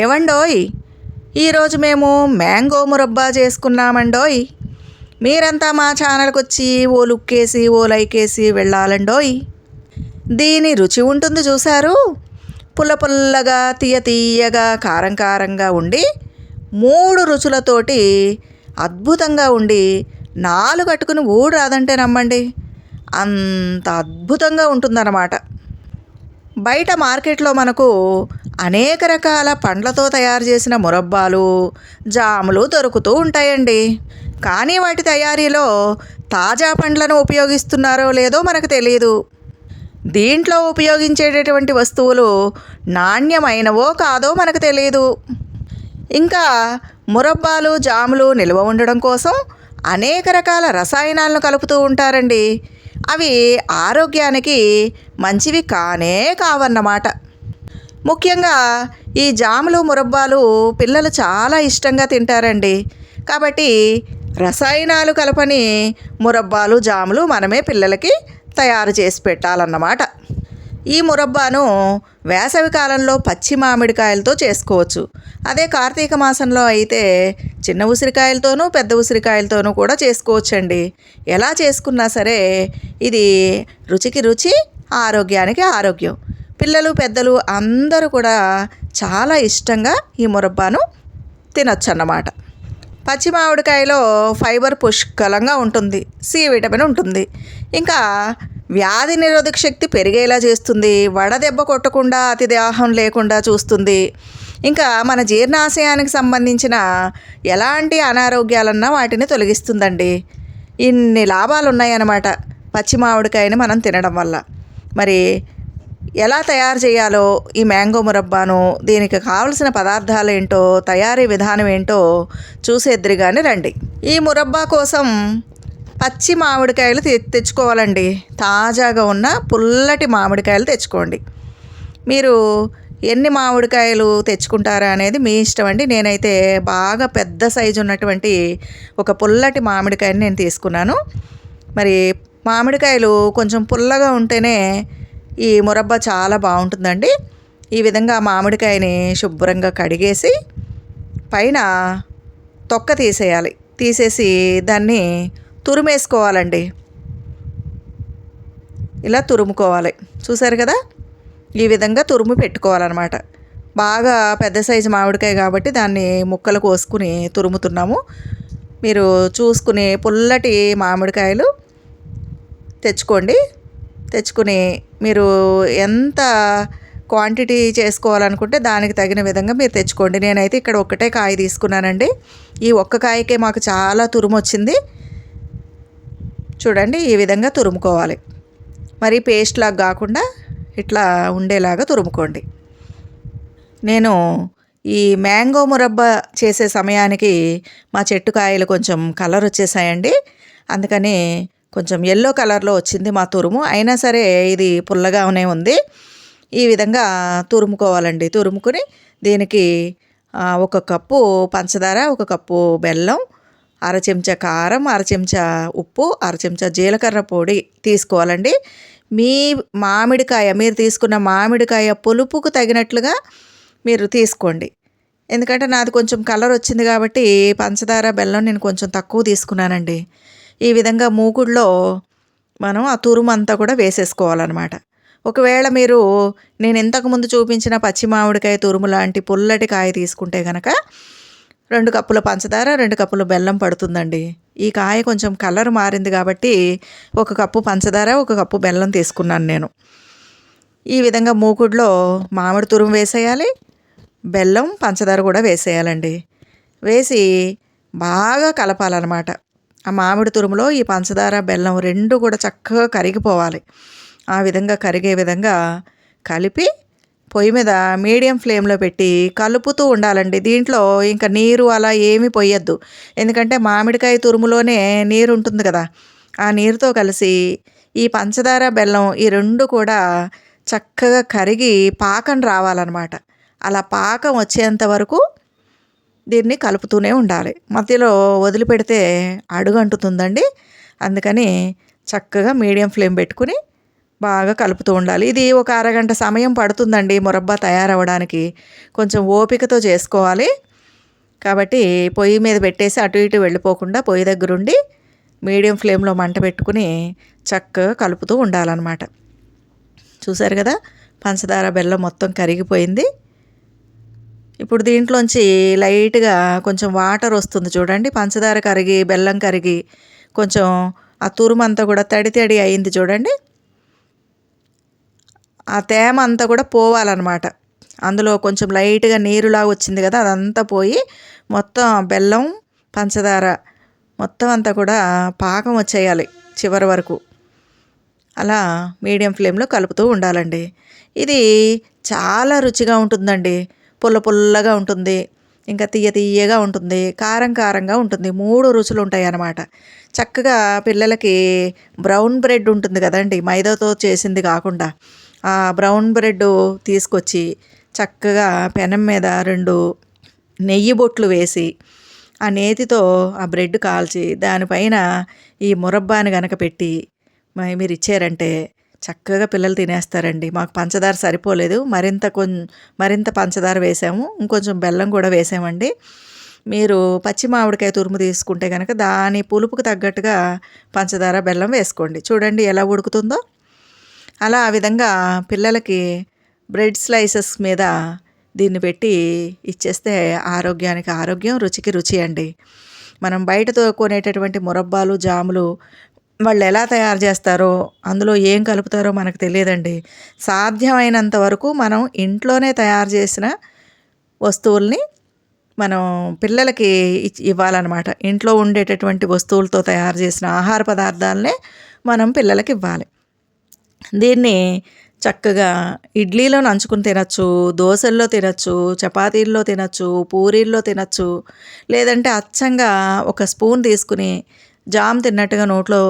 ఏవండోయ్, ఈరోజు మేము మ్యాంగో మురబ్బా చేసుకున్నామండోయ్. మీరంతా మా ఛానల్కి వచ్చి ఓ లుక్కేసి ఓ లైకేసి వెళ్ళాలండోయ్. దీని రుచి ఉంటుంది చూసారు, పుల్ల పుల్లగా తీయ తీయగా కారం కారంగా ఉండి 3 రుచులతోటి అద్భుతంగా ఉండి 4 కట్టుకుని ఊడు రాదంటే నమ్మండి, అంత అద్భుతంగా ఉంటుందన్నమాట. బయట మార్కెట్లో మనకు అనేక రకాల పండ్లతో తయారు చేసిన మురబ్బాలు, జాములు దొరుకుతూ ఉంటాయండి. కానీ వాటి తయారీలో తాజా పండ్లను ఉపయోగిస్తున్నారో లేదో మనకు తెలియదు. దీంట్లో ఉపయోగించేటటువంటి వస్తువులు నాణ్యమైనవో కాదో మనకు తెలియదు. ఇంకా మురబ్బాలు, జాములు నిల్వ ఉండడం కోసం అనేక రకాల రసాయనాలను కలుపుతూ ఉంటారండి. అవి ఆరోగ్యానికి మంచివి కానే కావన్నమాట. ముఖ్యంగా ఈ జాములు, మురబ్బాలు పిల్లలు చాలా ఇష్టంగా తింటారండి. కాబట్టి రసాయనాలు కలపని మురబ్బాలు, జాములు మనమే పిల్లలకి తయారు చేసి పెట్టాలన్నమాట. ఈ మురబ్బాను వేసవి కాలంలో పచ్చి మామిడికాయలతో చేసుకోవచ్చు. అదే కార్తీక మాసంలో అయితే చిన్న ఉసిరికాయలతోనూ పెద్ద ఉసిరికాయలతోనూ కూడా చేసుకోవచ్చండి. ఎలా చేసుకున్నా సరే ఇది రుచికి రుచి, ఆరోగ్యానికి ఆరోగ్యం. పిల్లలు పెద్దలు అందరూ కూడా చాలా ఇష్టంగా ఈ మురబ్బాను తినొచ్చు అన్నమాట. పచ్చి మామిడికాయలో ఫైబర్ పుష్కలంగా ఉంటుంది, సి విటమిన్ ఉంటుంది. ఇంకా వ్యాధి నిరోధక శక్తి పెరిగేలా చేస్తుంది, వడదెబ్బ కొట్టకుండా అతి దాహం లేకుండా చూస్తుంది. ఇంకా మన జీర్ణాశయానికి సంబంధించిన ఎలాంటి అనారోగ్యాలన్నా వాటిని తొలగిస్తుందండి. ఇన్ని లాభాలు ఉన్నాయన్నమాట పచ్చి మామిడికాయని మనం తినడం వల్ల. మరి ఎలా తయారు చేయాలో ఈ మ్యాంగో మురబ్బాను, దీనికి కావలసిన పదార్థాలు ఏంటో, తయారీ విధానం ఏంటో చూసేద్దరు కానీ రండి. ఈ మురబ్బా కోసం పచ్చి మామిడికాయలు తెచ్చుకోవాలండి. తాజాగా ఉన్న పుల్లటి మామిడికాయలు తెచ్చుకోండి. మీరు ఎన్ని మామిడికాయలు తెచ్చుకుంటారా అనేది మీ ఇష్టం అండి. నేనైతే బాగా పెద్ద సైజు ఉన్నటువంటి ఒక పుల్లటి మామిడికాయని నేను తీసుకున్నాను. మరి మామిడికాయలు కొంచెం పుల్లగా ఉంటేనే ఈ మురబ్బా చాలా బాగుంటుందండి. ఈ విధంగా మామిడికాయని శుభ్రంగా కడిగేసి పైన తొక్క తీసేయాలి. తీసేసి దాన్ని తురిమేసుకోవాలండి. ఇలా తురుముకోవాలి. చూసారు కదా, ఈ విధంగా తురుము పెట్టుకోవాలన్నమాట. బాగా పెద్ద సైజు మామిడికాయ కాబట్టి దాన్ని ముక్కలు కోసుకుని తురుముతున్నాము. మీరు చూసుకుని పుల్లటి మామిడికాయలు తెచ్చుకోండి. తెచ్చుకుని మీరు ఎంత క్వాంటిటీ చేసుకోవాలనుకుంటే దానికి తగిన విధంగా మీరు తెచ్చుకోండి. నేనైతే ఇక్కడ ఒక్కటే కాయ తీసుకున్నానండి. ఈ ఒక్క కాయకే మాకు చాలా తురుము వచ్చింది. చూడండి, ఈ విధంగా తురుముకోవాలి. మరి పేస్ట్ లాగా కాకుండా ఇట్లా ఉండేలాగా తురుముకోండి. నేను ఈ మ్యాంగో మురబ్బా చేసే సమయానికి మా చెట్టు కాయలు కొంచెం కలర్ వచ్చేసాయండి. అందుకని కొంచెం ఎల్లో కలర్లో వచ్చింది మా తురుము. అయినా సరే ఇది పుల్లగానే ఉంది. ఈ విధంగా తురుముకోవాలండి. తురుముకుని దీనికి 1 కప్పు పంచదార, 1 కప్పు బెల్లం, 1/2 చెంచా కారం, 1/2 చెంచా ఉప్పు, 1/2 చెంచా జీలకర్ర పొడి తీసుకోవాలండి. మీ మామిడికాయ, మీరు తీసుకున్న మామిడికాయ పులుపుకు తగినట్లుగా మీరు తీసుకోండి. ఎందుకంటే నాది కొంచెం కలర్ వచ్చింది కాబట్టి పంచదార, బెల్లం నేను కొంచెం తక్కువ తీసుకున్నానండి. ఈ విధంగా మూకుడులో మనం ఆ తురుము అంతా కూడా వేసేసుకోవాలన్నమాట. ఒకవేళ మీరు నేను ఇంతకుముందు చూపించిన పచ్చి మామిడికాయ తురుము లాంటి పుల్లటి కాయ తీసుకుంటే కనుక 2 కప్పుల పంచదార, 2 కప్పుల బెల్లం పడుతుందండి. ఈ కాయ కొంచెం కలర్ మారింది కాబట్టి 1 కప్పు పంచదార, 1 కప్పు బెల్లం తీసుకున్నాను నేను. ఈ విధంగా మూకుడులో మామిడి తురుము వేసేయాలి, బెల్లం, పంచదార కూడా వేసేయాలండి. వేసి బాగా కలపాలన్నమాట. ఆ మామిడి తురుములో ఈ పంచదార, బెల్లం 2 కూడా చక్కగా కరిగిపోవాలి. ఆ విధంగా కరిగే విధంగా కలిపి పొయ్యి మీద మీడియం ఫ్లేమ్లో పెట్టి కలుపుతూ ఉండాలండి. దీంట్లో ఇంకా నీరు అలా ఏమీ పొయ్యొద్దు. ఎందుకంటే మామిడికాయ తురుములోనే నీరు ఉంటుంది కదా, ఆ నీరుతో కలిసి ఈ పంచదార, బెల్లం ఈ 2 కూడా చక్కగా కరిగి పాకం రావాలన్నమాట. అలా పాకం వచ్చేంత వరకు దీన్ని కలుపుతూనే ఉండాలి. మధ్యలో వదిలిపెడితే అడుగంటుతుందండి. అందుకని చక్కగా మీడియం ఫ్లేమ్ పెట్టుకుని బాగా కలుపుతూ ఉండాలి. ఇది ఒక అరగంట సమయం పడుతుందండి మురబ్బా తయారవ్వడానికి. కొంచెం ఓపికతో చేసుకోవాలి. కాబట్టి పొయ్యి మీద పెట్టేసి అటు ఇటు వెళ్ళిపోకుండా పొయ్యి దగ్గరుండి మీడియం ఫ్లేమ్లో మంట పెట్టుకుని చక్కగా కలుపుతూ ఉండాలన్నమాట. చూసారు కదా, పంచదార బెల్లం మొత్తం కరిగిపోయింది. ఇప్పుడు దీంట్లోంచి లైట్గా కొంచెం వాటర్ వస్తుంది చూడండి. పంచదార కరిగి బెల్లం కరిగి కొంచెం ఆ తురుమంతా కూడా తడి తడి అయింది చూడండి. ఆ తేమ అంతా కూడా పోవాలన్నమాట. అందులో కొంచెం లైట్గా నీరులాగా వచ్చింది కదా, అదంతా పోయి మొత్తం బెల్లం పంచదార మొత్తం అంతా కూడా పాకం వచ్చేయాలి చివరి వరకు. అలా మీడియం ఫ్లేమ్లో కలుపుతూ ఉండాలండి. ఇది చాలా రుచిగా ఉంటుందండి. పుల్ల పుల్లగా ఉంటుంది, ఇంకా తీయ తీయగా ఉంటుంది, కారం కారంగా ఉంటుంది. 3 రుచులు ఉంటాయి అన్నమాట. చక్కగా పిల్లలకి బ్రౌన్ బ్రెడ్ ఉంటుంది కదండి, మైదాతో చేసింది కాకుండా ఆ బ్రౌన్ బ్రెడ్ తీసుకొచ్చి చక్కగా పెనం మీద 2 నెయ్యి బొట్లు వేసి ఆ నేతితో ఆ బ్రెడ్ కాల్చి దానిపైన ఈ మురబ్బాని గనక పెట్టి మీరు ఇచ్చారంటే చక్కగా పిల్లలు తినేస్తారండి. మాకు పంచదార సరిపోలేదు, మరింత పంచదార వేసాము, ఇంకొంచెం బెల్లం కూడా వేసామండి. మీరు పచ్చి మామిడికాయ తురుము తీసుకుంటే కనుక దాని పులుపుకు తగ్గట్టుగా పంచదార బెల్లం వేసుకోండి. చూడండి ఎలా ఉడుకుతుందో. అలా ఆ విధంగా పిల్లలకి బ్రెడ్ స్లైసెస్ మీద దీన్ని పెట్టి ఇచ్చేస్తే ఆరోగ్యానికి ఆరోగ్యం, రుచికి రుచి అండి. మనం బయటతో కొనేటటువంటి మురబ్బాలు, జాములు వాళ్ళు ఎలా తయారు చేస్తారో, అందులో ఏం కలుపుతారో మనకు తెలియదండి. సాధ్యమైనంత వరకు మనం ఇంట్లోనే తయారు చేసిన వస్తువుల్ని మనం పిల్లలకి ఇవ్వాలన్నమాట. ఇంట్లో ఉండేటటువంటి వస్తువులతో తయారు చేసిన ఆహార పదార్థాలనే మనం పిల్లలకి ఇవ్వాలి. దీన్ని చక్కగా ఇడ్లీలో నంచుకుని తినచ్చు, దోశల్లో తినచ్చు, చపాతీల్లో తినచ్చు, పూరీల్లో తినచ్చు, లేదంటే అచ్చంగా ఒక స్పూన్ తీసుకుని జామ్ తిన్నట్టుగా నోట్లో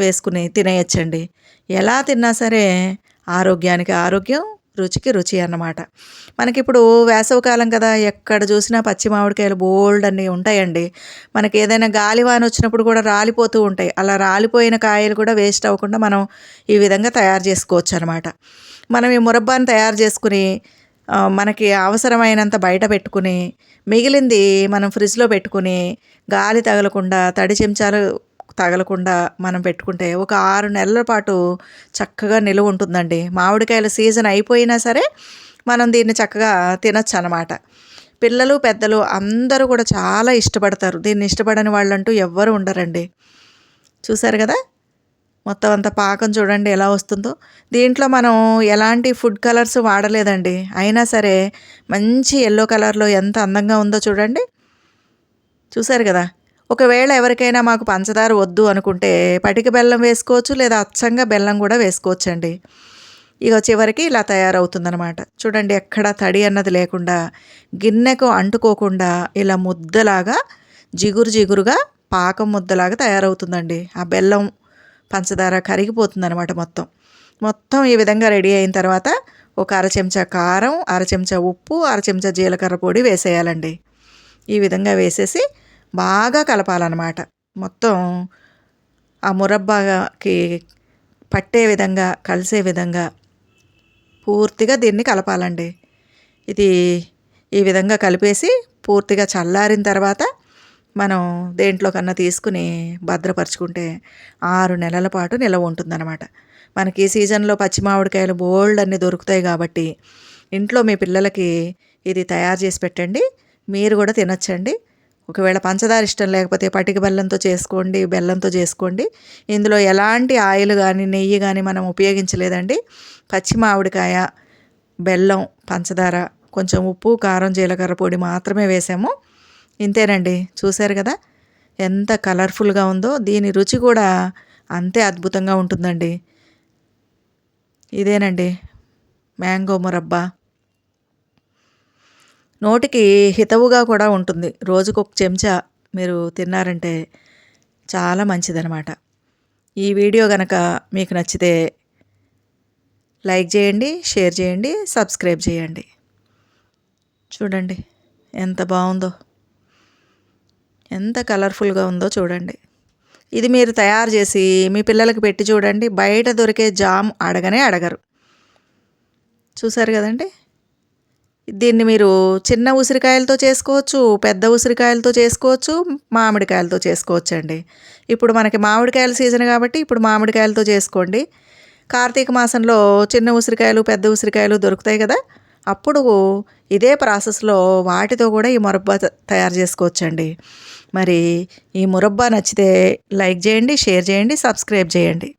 వేసుకుని తినేయచ్చండి. ఎలా తిన్నా సరే ఆరోగ్యానికి ఆరోగ్యం, రుచికి రుచి అన్నమాట. మనకిప్పుడు వేసవికాలం కదా, ఎక్కడ చూసినా పచ్చి మామిడికాయలు బోల్డ్ అన్నీ ఉంటాయండి. మనకి ఏదైనా గాలివాన వచ్చినప్పుడు కూడా రాలిపోతూ ఉంటాయి. అలా రాలిపోయిన కాయలు కూడా వేస్ట్ అవ్వకుండా మనం ఈ విధంగా తయారు చేసుకోవచ్చు అనమాట. మనం ఈ మురబ్బాని తయారు చేసుకుని మనకి అవసరమైనంత బయట పెట్టుకుని మిగిలింది మనం ఫ్రిడ్జ్లో పెట్టుకుని గాలి తగలకుండా, తడి చెంచాలు తగలకుండా మనం పెట్టుకుంటే ఒక 6 నెలల పాటు చక్కగా నిలువ ఉంటుందండి. మామిడికాయల సీజన్ అయిపోయినా సరే మనం దీన్ని చక్కగా తినచ్చు అన్నమాట. పిల్లలు పెద్దలు అందరూ కూడా చాలా ఇష్టపడతారు. దీన్ని ఇష్టపడని వాళ్ళంటూ ఎవ్వరు ఉండరండి. చూసారు కదా, మొత్తం అంతా పాకం చూడండి ఎలా వస్తుందో. దీంట్లో మనం ఎలాంటి ఫుడ్ కలర్స్ వాడలేదండి. అయినా సరే మంచి ఎల్లో కలర్లో ఎంత అందంగా ఉందో చూడండి. చూసారు కదా. ఒకవేళ ఎవరికైనా మాకు పంచదార వద్దు అనుకుంటే పటిక బెల్లం వేసుకోవచ్చు, లేదా అచ్చంగా బెల్లం కూడా వేసుకోవచ్చండి. ఇక చివరికి ఇలా తయారవుతుందనమాట. చూడండి, ఎక్కడ తడి అన్నది లేకుండా, గిన్నెకు అంటుకోకుండా ఇలా ముద్దలాగా జిగురు జిగురుగా పాకం ముద్దలాగా తయారవుతుందండి. ఆ బెల్లం పంచదార కరిగిపోతుందనమాట మొత్తం ఈ విధంగా రెడీ అయిన తర్వాత ఒక 1/2 చెంచా కారం, 1/2 చెంచా ఉప్పు, 1/2 చెంచా జీలకర్ర పొడి వేసేయాలండి. ఈ విధంగా వేసేసి బాగా కలపాలన్నమాట. మొత్తం ఆ మురబ్బాకి పట్టే విధంగా, కలిసే విధంగా పూర్తిగా దీన్ని కలపాలండి. ఇది ఈ విధంగా కలిపేసి పూర్తిగా చల్లారిన తర్వాత మనం దేంట్లో కన్నా తీసుకుని భద్రపరుచుకుంటే 6 నెలల పాటు నిలవ ఉంటుందన్నమాట. మనకి ఈ సీజన్లో పచ్చి మామిడికాయలు బోల్డ్ అన్నీ దొరుకుతాయి కాబట్టి ఇంట్లో మీ పిల్లలకి ఇది తయారు చేసి పెట్టండి. మీరు కూడా తినచ్చండి. ఒకవేళ పంచదార ఇష్టం లేకపోతే పటిక బెల్లంతో చేసుకోండి, బెల్లంతో చేసుకోండి. ఇందులో ఎలాంటి ఆయిల్ కానీ, నెయ్యి కానీ మనం ఉపయోగించలేదండి. పచ్చి మామిడికాయ, బెల్లం, పంచదార, కొంచెం ఉప్పు, కారం, జీలకర్ర పొడి మాత్రమే వేసాము. ఇంతేనండి. చూశారు కదా ఎంత కలర్ఫుల్గా ఉందో. దీని రుచి కూడా అంతే అద్భుతంగా ఉంటుందండి. ఇదేనండి మ్యాంగో మురబ్బా. నోటికి హితవుగా కూడా ఉంటుంది. రోజుకొక చెంచా మీరు తిన్నారంటే చాలా మంచిదనమాట. ఈ వీడియో కనుక మీకు నచ్చితే లైక్ చేయండి, షేర్ చేయండి, సబ్స్క్రైబ్ చేయండి. చూడండి ఎంత బాగుందో, ఎంత కలర్ఫుల్గా ఉందో చూడండి. ఇది మీరు తయారు చేసి మీ పిల్లలకు పెట్టి చూడండి. బయట దొరికే జామ్ అడగనే అడగరు. చూసారు కదండి. దీన్ని మీరు చిన్న ఉసిరికాయలతో చేసుకోవచ్చు, పెద్ద ఉసిరికాయలతో చేసుకోవచ్చు, మామిడికాయలతో చేసుకోవచ్చండి. ఇప్పుడు మనకి మామిడికాయల సీజన్ కాబట్టి ఇప్పుడు మామిడికాయలతో చేసుకోండి. కార్తీక మాసంలో చిన్న ఉసిరికాయలు, పెద్ద ఉసిరికాయలు దొరుకుతాయి కదా, అప్పుడు ఇదే ప్రాసెస్లో వాటితో కూడా ఈ మురబ్బా తయారు చేసుకోవచ్చండి. మరి ఈ మురబ్బా నచ్చితే లైక్ చేయండి, షేర్ చేయండి, సబ్స్క్రైబ్ చేయండి.